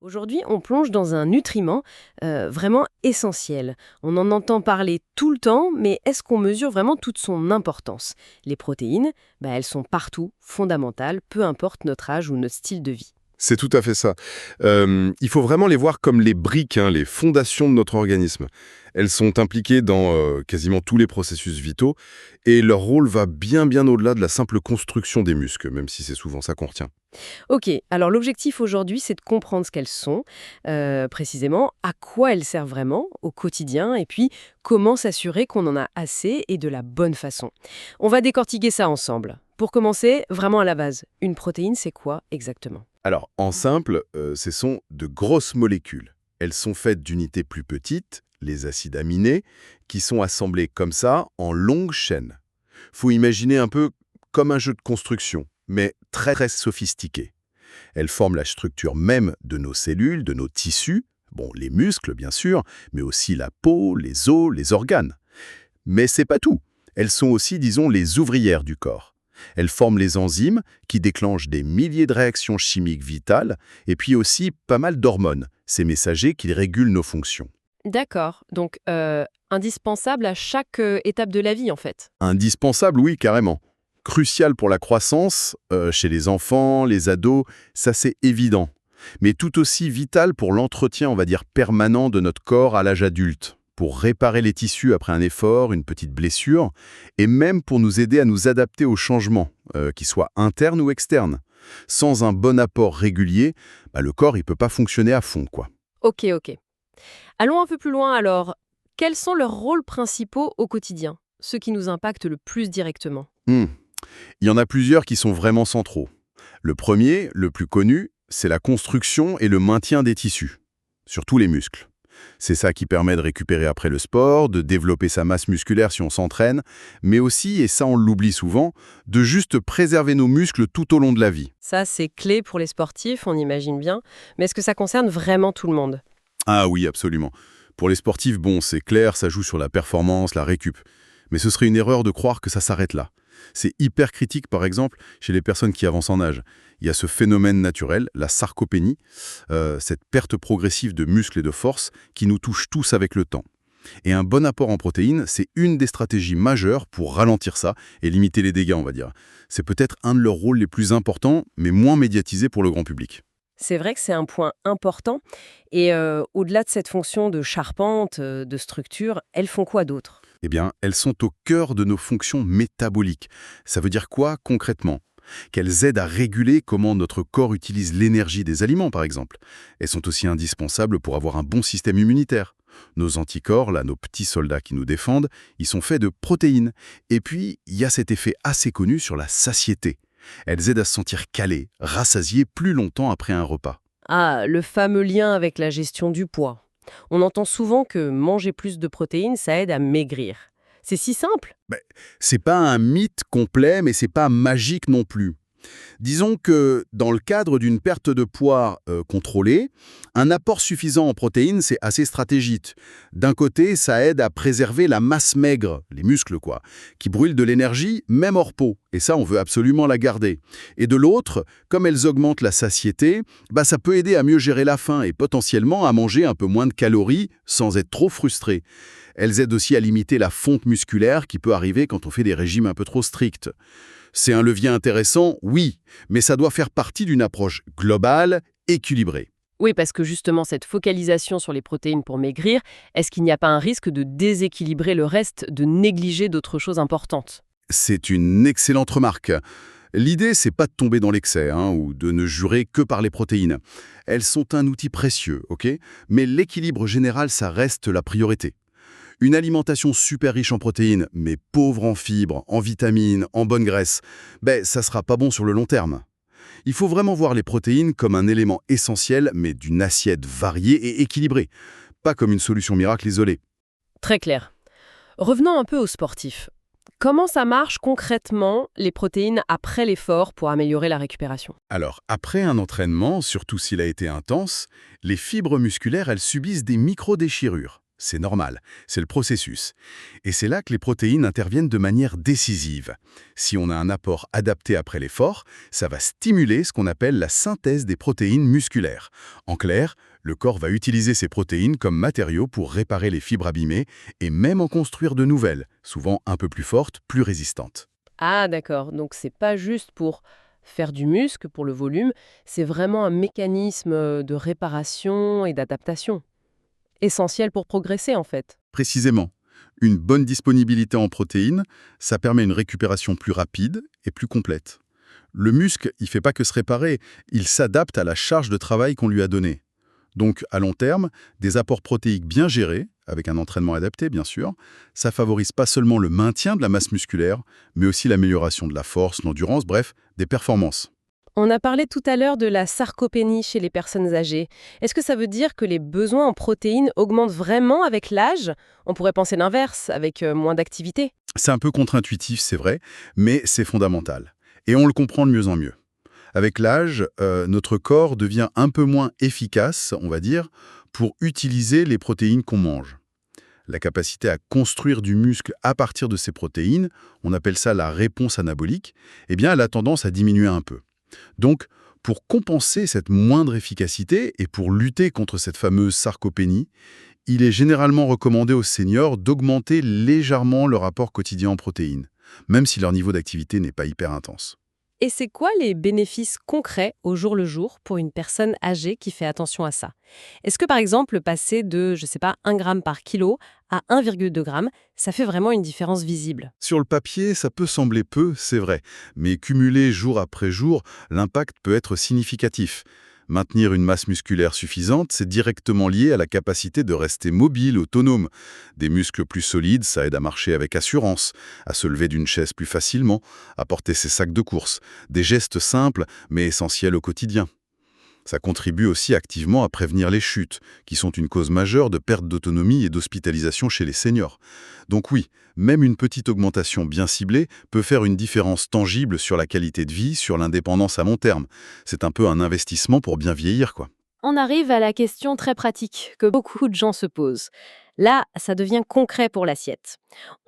Aujourd'hui, on plonge dans un nutriment vraiment essentiel. On en entend parler tout le temps, mais est-ce qu'on mesure vraiment toute son importance? Les protéines, elles sont partout, fondamentales, peu importe notre âge ou notre style de vie. C'est tout à fait ça. Il faut vraiment les voir comme les briques, hein, les fondations de notre organisme. Elles sont impliquées dans quasiment tous les processus vitaux et leur rôle va bien au-delà de la simple construction des muscles, même si c'est souvent ça qu'on retient. Ok, alors l'objectif aujourd'hui, c'est de comprendre ce qu'elles sont, précisément, à quoi elles servent vraiment au quotidien, et puis comment s'assurer qu'on en a assez et de la bonne façon. On va décortiquer ça ensemble. Pour commencer, vraiment à la base, une protéine, c'est quoi exactement? Alors, en simple, ce sont de grosses molécules. Elles sont faites d'unités plus petites, les acides aminés, qui sont assemblés comme ça en longues chaînes. Faut imaginer un peu comme un jeu de construction, mais très sophistiqué. Elles forment la structure même de nos cellules, de nos tissus, bon, les muscles bien sûr, mais aussi la peau, les os, les organes. Mais c'est pas tout. Elles sont aussi, disons, les ouvrières du corps. Elles forment les enzymes qui déclenchent des milliers de réactions chimiques vitales et puis aussi pas mal d'hormones, ces messagers qui régulent nos fonctions. D'accord, donc indispensable à chaque étape de la vie en fait. Indispensable, oui, carrément. Crucial pour la croissance, chez les enfants, les ados, ça c'est évident. Mais tout aussi vital pour l'entretien, on va dire, permanent de notre corps à l'âge adulte, pour réparer les tissus après un effort, une petite blessure, et même pour nous aider à nous adapter aux changements, qu'ils soient internes ou externes. Sans un bon apport régulier, le corps il peut pas fonctionner à fond, quoi. Ok. Allons un peu plus loin alors. Quels sont leurs rôles principaux au quotidien? Ceux qui nous impactent le plus directement. Hmm. Il y en a plusieurs qui sont vraiment centraux. Le premier, le plus connu, c'est la construction et le maintien des tissus, surtout les muscles. C'est ça qui permet de récupérer après le sport, de développer sa masse musculaire si on s'entraîne, mais aussi, et ça on l'oublie souvent, de juste préserver nos muscles tout au long de la vie. Ça, c'est clé pour les sportifs, on imagine bien. Mais est-ce que ça concerne vraiment tout le monde? Ah oui, absolument. Pour les sportifs, bon, c'est clair, ça joue sur la performance, la récup. Mais ce serait une erreur de croire que ça s'arrête là. C'est hyper critique, par exemple, chez les personnes qui avancent en âge. Il y a ce phénomène naturel, la sarcopénie, cette perte progressive de muscles et de force qui nous touche tous avec le temps. Et un bon apport en protéines, c'est une des stratégies majeures pour ralentir ça et limiter les dégâts, on va dire. C'est peut-être un de leurs rôles les plus importants, mais moins médiatisés pour le grand public. C'est vrai que c'est un point important. Et au-delà de cette fonction de charpente, de structure, elles font quoi d'autre? Eh bien, elles sont au cœur de nos fonctions métaboliques. Ça veut dire quoi concrètement? Qu'elles aident à réguler comment notre corps utilise l'énergie des aliments, par exemple. Elles sont aussi indispensables pour avoir un bon système immunitaire. Nos anticorps, là, nos petits soldats qui nous défendent, ils sont faits de protéines. Et puis, il y a cet effet assez connu sur la satiété. Elles aident à se sentir calé, rassasié plus longtemps après un repas. Ah, le fameux lien avec la gestion du poids. On entend souvent que manger plus de protéines, ça aide à maigrir. C'est si simple? C'est pas un mythe complet, mais c'est pas magique non plus. Disons que dans le cadre d'une perte de poids contrôlée, un apport suffisant en protéines, c'est assez stratégique. D'un côté, ça aide à préserver la masse maigre, les muscles quoi, qui brûlent de l'énergie même hors peau. Et ça, on veut absolument la garder. Et de l'autre, comme elles augmentent la satiété, ça peut aider à mieux gérer la faim et potentiellement à manger un peu moins de calories sans être trop frustré. Elles aident aussi à limiter la fonte musculaire qui peut arriver quand on fait des régimes un peu trop stricts. C'est un levier intéressant, oui, mais ça doit faire partie d'une approche globale, équilibrée. Oui, parce que justement, cette focalisation sur les protéines pour maigrir, est-ce qu'il n'y a pas un risque de déséquilibrer le reste, de négliger d'autres choses importantes? C'est une excellente remarque. L'idée, c'est pas de tomber dans l'excès, ou de ne jurer que par les protéines. Elles sont un outil précieux, ok? Mais l'équilibre général, ça reste la priorité. Une alimentation super riche en protéines, mais pauvre en fibres, en vitamines, en bonnes graisses, ça sera pas bon sur le long terme. Il faut vraiment voir les protéines comme un élément essentiel, mais d'une assiette variée et équilibrée, pas comme une solution miracle isolée. Très clair. Revenons un peu aux sportifs. Comment ça marche concrètement, les protéines après l'effort pour améliorer la récupération? Alors, après un entraînement, surtout s'il a été intense, les fibres musculaires, elles subissent des micro-déchirures. C'est normal, c'est le processus. Et c'est là que les protéines interviennent de manière décisive. Si on a un apport adapté après l'effort, ça va stimuler ce qu'on appelle la synthèse des protéines musculaires. En clair, le corps va utiliser ces protéines comme matériaux pour réparer les fibres abîmées et même en construire de nouvelles, souvent un peu plus fortes, plus résistantes. Ah d'accord, donc c'est pas juste pour faire du muscle, pour le volume, c'est vraiment un mécanisme de réparation et d'adaptation. Essentiel pour progresser en fait. Précisément, une bonne disponibilité en protéines, ça permet une récupération plus rapide et plus complète. Le muscle, il ne fait pas que se réparer, il s'adapte à la charge de travail qu'on lui a donnée. Donc, à long terme, des apports protéiques bien gérés, avec un entraînement adapté bien sûr, ça favorise pas seulement le maintien de la masse musculaire, mais aussi l'amélioration de la force, l'endurance, bref, des performances. On a parlé tout à l'heure de la sarcopénie chez les personnes âgées. Est-ce que ça veut dire que les besoins en protéines augmentent vraiment avec l'âge? On pourrait penser l'inverse, avec moins d'activité. C'est un peu contre-intuitif, c'est vrai, mais c'est fondamental. Et on le comprend de mieux en mieux. Avec l'âge, notre corps devient un peu moins efficace, on va dire, pour utiliser les protéines qu'on mange. La capacité à construire du muscle à partir de ces protéines, on appelle ça la réponse anabolique, eh bien, elle a tendance à diminuer un peu. Donc, pour compenser cette moindre efficacité et pour lutter contre cette fameuse sarcopénie, il est généralement recommandé aux seniors d'augmenter légèrement leur apport quotidien en protéines, même si leur niveau d'activité n'est pas hyper intense. Et c'est quoi les bénéfices concrets au jour le jour pour une personne âgée qui fait attention à ça? Est-ce que par exemple, passer de, je sais pas, 1 gramme par kilo à 1,2 gramme, ça fait vraiment une différence visible? Sur le papier, ça peut sembler peu, c'est vrai, mais cumulé jour après jour, l'impact peut être significatif. Maintenir une masse musculaire suffisante, c'est directement lié à la capacité de rester mobile, autonome. Des muscles plus solides, ça aide à marcher avec assurance, à se lever d'une chaise plus facilement, à porter ses sacs de course. Des gestes simples, mais essentiels au quotidien. Ça contribue aussi activement à prévenir les chutes, qui sont une cause majeure de perte d'autonomie et d'hospitalisation chez les seniors. Donc oui, même une petite augmentation bien ciblée peut faire une différence tangible sur la qualité de vie, sur l'indépendance à long terme. C'est un peu un investissement pour bien vieillir, quoi. On arrive à la question très pratique que beaucoup de gens se posent. Là, ça devient concret pour l'assiette.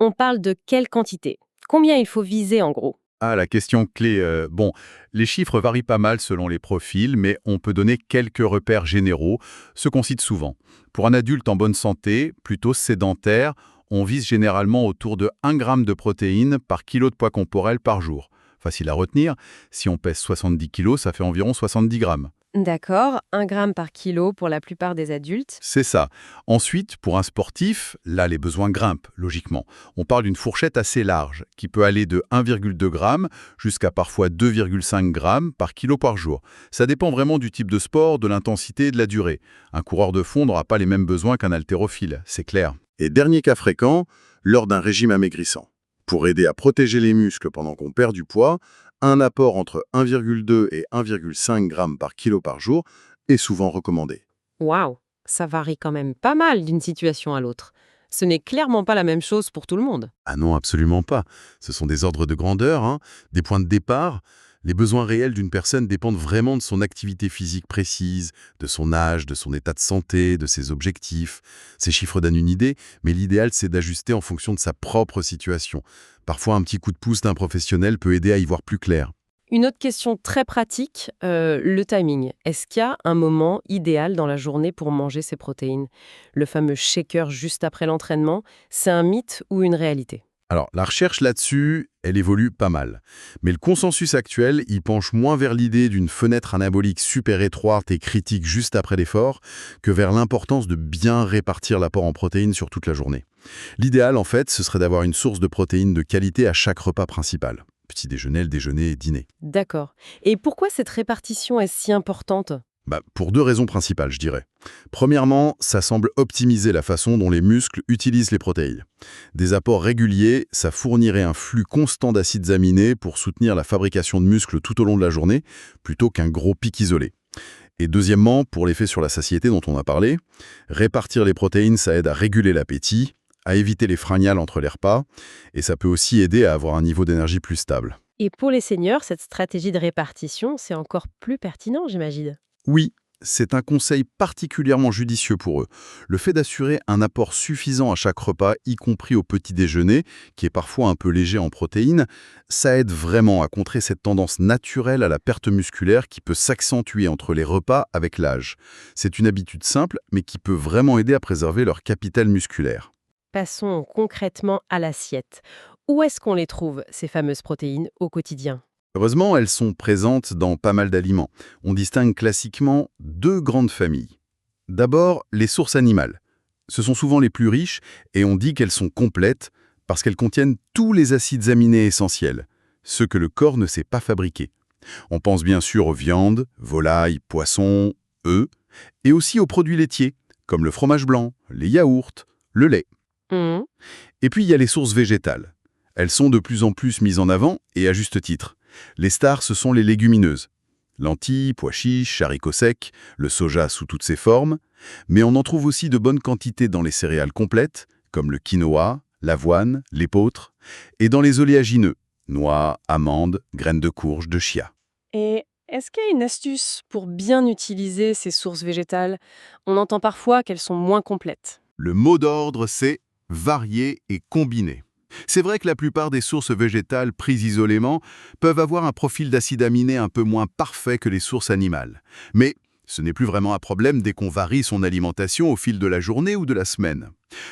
On parle de quelle quantité? Combien il faut viser en gros? Ah, la question clé. Bon, les chiffres varient pas mal selon les profils, mais on peut donner quelques repères généraux, ce qu'on cite souvent. Pour un adulte en bonne santé, plutôt sédentaire, on vise généralement autour de 1 gramme de protéines par kilo de poids corporel par jour. Facile à retenir, si on pèse 70 kilos, ça fait environ 70 grammes. D'accord, 1 gramme par kilo pour la plupart des adultes. C'est ça. Ensuite, pour un sportif, là, les besoins grimpent, logiquement. On parle d'une fourchette assez large, qui peut aller de 1,2 g jusqu'à parfois 2,5 g par kilo par jour. Ça dépend vraiment du type de sport, de l'intensité et de la durée. Un coureur de fond n'aura pas les mêmes besoins qu'un haltérophile, c'est clair. Et dernier cas fréquent, lors d'un régime amaigrissant. Pour aider à protéger les muscles pendant qu'on perd du poids, un apport entre 1,2 et 1,5 g par kilo par jour est souvent recommandé. Waouh, ça varie quand même pas mal d'une situation à l'autre. Ce n'est clairement pas la même chose pour tout le monde. Ah non, absolument pas. Ce sont des ordres de grandeur, des points de départ. Les besoins réels d'une personne dépendent vraiment de son activité physique précise, de son âge, de son état de santé, de ses objectifs. Ces chiffres donnent une idée, mais l'idéal, c'est d'ajuster en fonction de sa propre situation. Parfois, un petit coup de pouce d'un professionnel peut aider à y voir plus clair. Une autre question très pratique, le timing. Est-ce qu'il y a un moment idéal dans la journée pour manger ces protéines? Le fameux shaker juste après l'entraînement, c'est un mythe ou une réalité? Alors, la recherche là-dessus, elle évolue pas mal. Mais le consensus actuel, il penche moins vers l'idée d'une fenêtre anabolique super étroite et critique juste après l'effort, que vers l'importance de bien répartir l'apport en protéines sur toute la journée. L'idéal, en fait, ce serait d'avoir une source de protéines de qualité à chaque repas principal. Petit déjeuner, le déjeuner et dîner. D'accord. Et pourquoi cette répartition est si importante? Pour deux raisons principales, je dirais. Premièrement, ça semble optimiser la façon dont les muscles utilisent les protéines. Des apports réguliers, ça fournirait un flux constant d'acides aminés pour soutenir la fabrication de muscles tout au long de la journée, plutôt qu'un gros pic isolé. Et deuxièmement, pour l'effet sur la satiété dont on a parlé, répartir les protéines, ça aide à réguler l'appétit, à éviter les franiales entre les repas, et ça peut aussi aider à avoir un niveau d'énergie plus stable. Et pour les seniors, cette stratégie de répartition, c'est encore plus pertinent, j'imagine. Oui, c'est un conseil particulièrement judicieux pour eux. Le fait d'assurer un apport suffisant à chaque repas, y compris au petit déjeuner, qui est parfois un peu léger en protéines, ça aide vraiment à contrer cette tendance naturelle à la perte musculaire qui peut s'accentuer entre les repas avec l'âge. C'est une habitude simple, mais qui peut vraiment aider à préserver leur capital musculaire. Passons concrètement à l'assiette. Où est-ce qu'on les trouve, ces fameuses protéines, au quotidien? Heureusement, elles sont présentes dans pas mal d'aliments. On distingue classiquement deux grandes familles. D'abord, les sources animales. Ce sont souvent les plus riches et on dit qu'elles sont complètes parce qu'elles contiennent tous les acides aminés essentiels, ceux que le corps ne sait pas fabriquer. On pense bien sûr aux viandes, volailles, poissons, œufs, et aussi aux produits laitiers, comme le fromage blanc, les yaourts, le lait. Mhm. Et puis il y a les sources végétales. Elles sont de plus en plus mises en avant, et à juste titre. Les stars, ce sont les légumineuses. Lentilles, pois chiches, haricots secs, le soja sous toutes ses formes. Mais on en trouve aussi de bonnes quantités dans les céréales complètes, comme le quinoa, l'avoine, l'épeautre, et dans les oléagineux, noix, amandes, graines de courge, de chia. Et est-ce qu'il y a une astuce pour bien utiliser ces sources végétales? On entend parfois qu'elles sont moins complètes. Le mot d'ordre, c'est varier et combiner. C'est vrai que la plupart des sources végétales prises isolément peuvent avoir un profil d'acides aminés un peu moins parfait que les sources animales. Mais ce n'est plus vraiment un problème dès qu'on varie son alimentation au fil de la journée ou de la semaine.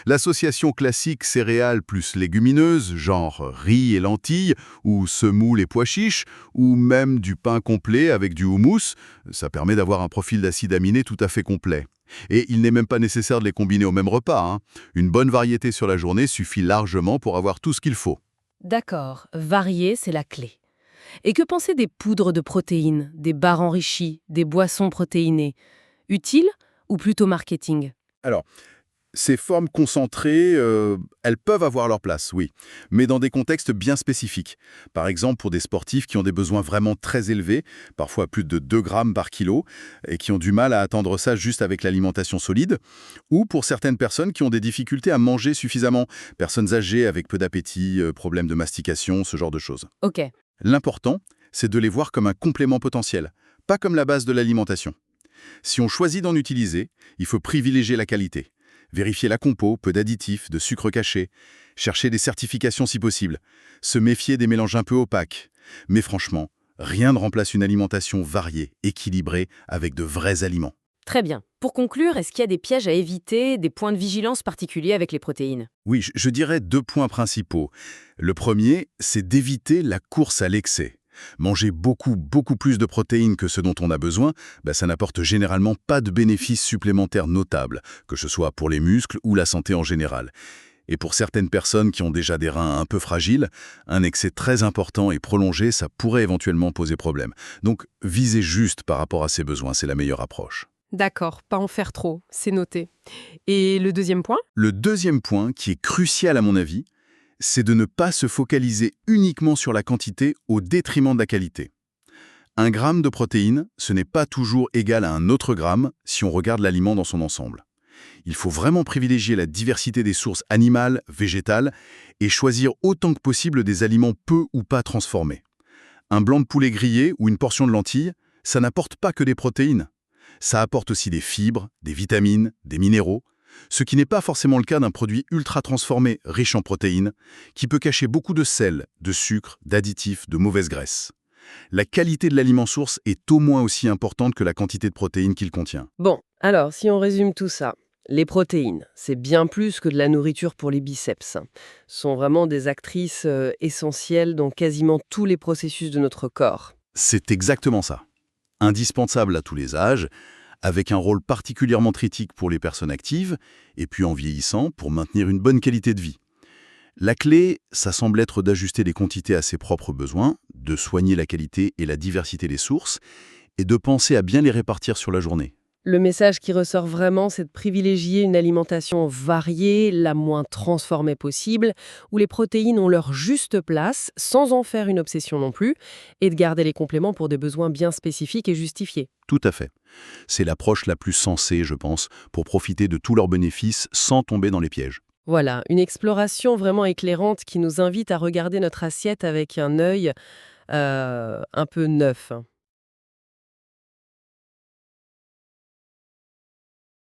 L'association classique céréales plus légumineuses, genre riz et lentilles, ou semoule et pois chiches, ou même du pain complet avec du houmous, ça permet d'avoir un profil d'acides aminés tout à fait complet. Et il n'est même pas nécessaire de les combiner au même repas, hein. Une bonne variété sur la journée suffit largement pour avoir tout ce qu'il faut. D'accord, varier, c'est la clé. Et que penser des poudres de protéines, des barres enrichies, des boissons protéinées? Utiles ou plutôt marketing? Alors, ces formes concentrées, elles peuvent avoir leur place, oui, mais dans des contextes bien spécifiques. Par exemple, pour des sportifs qui ont des besoins vraiment très élevés, parfois plus de 2 grammes par kilo, et qui ont du mal à atteindre ça juste avec l'alimentation solide, ou pour certaines personnes qui ont des difficultés à manger suffisamment, personnes âgées avec peu d'appétit, problèmes de mastication, ce genre de choses. Ok, L'important, c'est de les voir comme un complément potentiel, pas comme la base de l'alimentation. Si on choisit d'en utiliser, il faut privilégier la qualité. Vérifier la compo, peu d'additifs, de sucre caché. Chercher des certifications si possible. Se méfier des mélanges un peu opaques. Mais franchement, rien ne remplace une alimentation variée, équilibrée, avec de vrais aliments. très bien. Pour conclure, est-ce qu'il y a des pièges à éviter, des points de vigilance particuliers avec les protéines? Oui, je dirais 2 points principaux. Le premier, c'est d'éviter la course à l'excès. Manger beaucoup plus de protéines que ce dont on a besoin, ça n'apporte généralement pas de bénéfices supplémentaires notables, que ce soit pour les muscles ou la santé en général. Et pour certaines personnes qui ont déjà des reins un peu fragiles, un excès très important et prolongé, ça pourrait éventuellement poser problème. Donc, viser juste par rapport à ses besoins, c'est la meilleure approche. D'accord, pas en faire trop, c'est noté. Et le deuxième point? Le deuxième point, qui est crucial à mon avis, c'est de ne pas se focaliser uniquement sur la quantité au détriment de la qualité. 1 gramme de protéines, ce n'est pas toujours égal à un autre gramme si on regarde l'aliment dans son ensemble. Il faut vraiment privilégier la diversité des sources animales, végétales, et choisir autant que possible des aliments peu ou pas transformés. Un blanc de poulet grillé ou une portion de lentilles, ça n'apporte pas que des protéines. Ça apporte aussi des fibres, des vitamines, des minéraux, ce qui n'est pas forcément le cas d'un produit ultra transformé, riche en protéines, qui peut cacher beaucoup de sel, de sucre, d'additifs, de mauvaises graisses. La qualité de l'aliment source est au moins aussi importante que la quantité de protéines qu'il contient. Bon, alors, si on résume tout ça, les protéines, c'est bien plus que de la nourriture pour les biceps. Ce sont vraiment des actrices essentielles dans quasiment tous les processus de notre corps. C'est exactement ça. Indispensable à tous les âges, avec un rôle particulièrement critique pour les personnes actives, et puis en vieillissant pour maintenir une bonne qualité de vie. La clé, ça semble être d'ajuster les quantités à ses propres besoins, de soigner la qualité et la diversité des sources, et de penser à bien les répartir sur la journée. Le message qui ressort vraiment, c'est de privilégier une alimentation variée, la moins transformée possible, où les protéines ont leur juste place, sans en faire une obsession non plus, et de garder les compléments pour des besoins bien spécifiques et justifiés. Tout à fait. C'est l'approche la plus sensée, je pense, pour profiter de tous leurs bénéfices sans tomber dans les pièges. Voilà, une exploration vraiment éclairante qui nous invite à regarder notre assiette avec un œil un peu neuf.